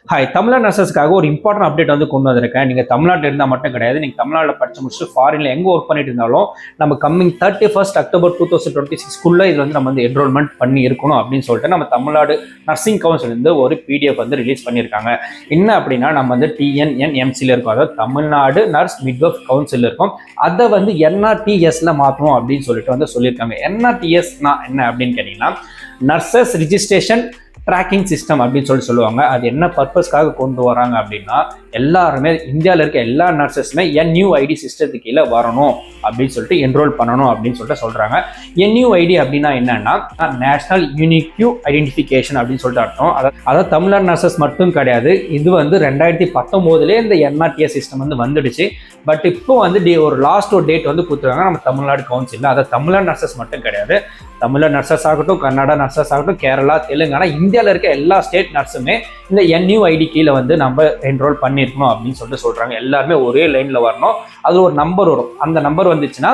Hi, Tamil Nadu நர்சஸ்க்காக ஒரு important update வந்து கொண்டு வந்திருக்கேன். நீங்கள் தமிழ்நாட்டில் இருந்தால் மட்டும் கிடையாது, நீங்கள் தமிழ்நாட்டில் படிச்சு முடிச்சுட்டு ஃபாரினில் எங்கே ஒர்க் பண்ணிட்டு இருந்தாலும் நம்ம கம்மிங் 31 அக்டோபர் 2026 இது வந்து நம்ம வந்து என்ரோல்மெண்ட் பண்ணி இருக்கணும் அப்படின்னு சொல்லிட்டு நம்ம தமிழ்நாடு நர்சிங் கவுன்சிலேருந்து ஒரு பிடிஎஃப் வந்து ரிலீஸ் பண்ணியிருக்காங்க. என்ன அப்படின்னா நம்ம வந்து TNNMCயில் இருக்கும், அதாவது தமிழ்நாடு நர்ஸ் மிட்வைஃப் கவுன்சில் இருக்கும். அதை வந்து NRTSல மாற்றணும் அப்படின்னு சொல்லிட்டு வந்து சொல்லியிருக்காங்க. NRTSனா என்ன அப்படின்னு கேட்டிங்கன்னா நர்சஸ் ரிஜிஸ்ட்ரேஷன் ட்ராக்கிங் சிஸ்டம் அப்படின்னு சொல்லுவாங்க. அது என்ன பர்பஸ்க்காக கொண்டு வராங்க அப்படின்னா எல்லாருமே இந்தியாவில் இருக்க எல்லா நர்சஸுமே NUID சிஸ்டத்துக்கு கீழே வரணும் அப்படின்னு சொல்லிட்டு என்ரோல் பண்ணணும் அப்படின்னு சொல்லிட்டு சொல்கிறாங்க. NUID அப்படின்னா என்னன்னா நேஷனல் யூனிக்யூ ஐடென்டிஃபிகேஷன் அப்படின்னு சொல்லிட்டு அர்த்தம். அதாவது தமிழ்நாடு நர்சஸ் மட்டும் கிடையாது, இது வந்து 2019 இந்த NRTS சிஸ்டம் வந்து வந்துடுச்சு. பட் இப்போ வந்து ஒரு டேட் வந்து கொடுத்துருக்காங்க நம்ம தமிழ்நாடு கவுன்சிலில். அதாவது தமிழ்நாடு நர்சஸ் மட்டும் கிடையாது, தமிழ்நாடு நர்சஸ் ஆகட்டும், கர்நாடகா நர்சஸ் ஆகட்டும், கேரளா, தெலுங்கானா, இந்தியாவில் இருக்க எல்லா ஸ்டேட் நர்ஸுமே இந்த NUID கீழே வந்து நம்ம என்ரோல் பண்ணியிருக்கணும் அப்படின்னு சொல்லிட்டு சொல்கிறாங்க. எல்லாருமே ஒரே லைனில் வரணும். அது ஒரு நம்பர் வரும். அந்த நம்பர் வந்துச்சுன்னா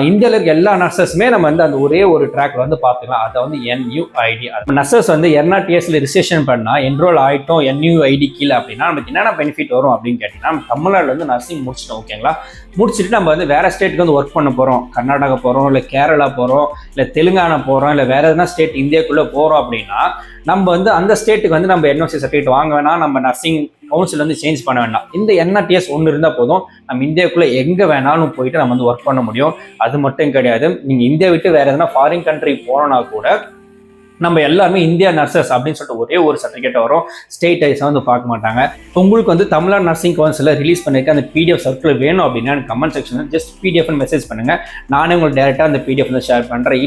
இந்தியாவில் இருக்க எல்லா நர்சஸுமே நம்ம வந்து அந்த ஒரே ஒரு ட்ராக்ல வந்து பார்த்துக்கலாம். அதை வந்து NUID. நர்சஸ் வந்து NRTSல ரிஜிஸ்ட்ரேஷன் பண்ணால் என்ரோல் ஆகிட்டோம் NUID கீழே அப்படின்னா நமக்கு என்னென்ன பெனிஃபிட் வரும் அப்படின்னு கேட்டிங்கன்னா, நம்ம தமிழ்நாட்டில் வந்து நர்சிங் முடிச்சிட்டோம், ஓகேங்களா, முடிச்சுட்டு நம்ம வந்து வேறு ஸ்டேட்டுக்கு வந்து ஒர்க் பண்ண போகிறோம், கர்நாடகா போகிறோம், இல்லை கேரளா போகிறோம், இல்லை தெலுங்கானா போகிறோம், இல்லை வேறு எதனா ஸ்டேட் இந்தியாவுக்குள்ளே போகிறோம் அப்படின்னா நம்ம வந்து அந்த ஸ்டேட்டுக்கு வந்து நம்ம NOC சர்டிஃபிகேட் வாங்க வேணாம், நம்ம நர்சிங் கவுன்சில் வந்து சேஞ்ச் பண்ண வேண்டாம். இந்த NRTS ஒன்று இருந்தால் போதும், நம்ம இந்தியாவுக்குள்ளே எங்கே வேணாலும் போயிட்டு நம்ம வந்து ஒர்க் பண்ண முடியும். அது மட்டும் கிடையாது, நீங்கள் இந்தியா விட்டு வேறு எதனா ஃபாரின் கண்ட்ரி போனோன்னா கூட நம்ம எல்லாருமே இந்தியா நர்சஸ் அப்படின்னு சொல்லிட்டு ஒரே ஒரு சர்டிஃபிகேட் வரும். ஸ்டேட் வைஸாக வந்து பார்க்க மாட்டாங்க. உங்களுக்கு வந்து தமிழ்நாடு நர்சிங் கவுன்சிலில் ரிலீஸ் பண்ணியிருக்க அந்த PDF சர்க்குலர் வேணும் அப்படின்னா எனக்கு கமெண்ட் செக்ஷனில் ஜஸ்ட் PDFன்னு மெசேஜ் பண்ணுங்கள். நானே உங்களுக்கு டேரெக்டாக அந்த PDF வந்து ஷேர் பண்ணுறேன்.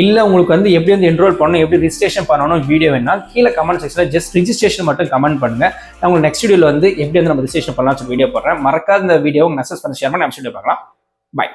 இல்லை உங்களுக்கு வந்து எப்படி வந்து என்ரோல் பண்ணணும், எப்படி ரிஜிஸ்ட்ரேஷன் பண்ணணும் வீடியோ வேணா கீழே கமெண்ட் செக்ஷனில் ஜஸ்ட் ரிஜிஸ்ட்ரேஷன் மட்டும் கமெண்ட் பண்ணுங்கள். நான் உங்களுக்கு நெக்ஸ்ட் வீடியோவில் வந்து எப்படி வந்து நம்ம ரிஜிஸ்ட்ரேஷன் பண்ணலாம் வீடியோ போடுறேன். மறக்காத இந்த வீடியோ மெசேஜ் பண்ணி ஷேர் பண்ணி நெக்ஸ்ட் வீடியோ பார்க்கலாம். பை.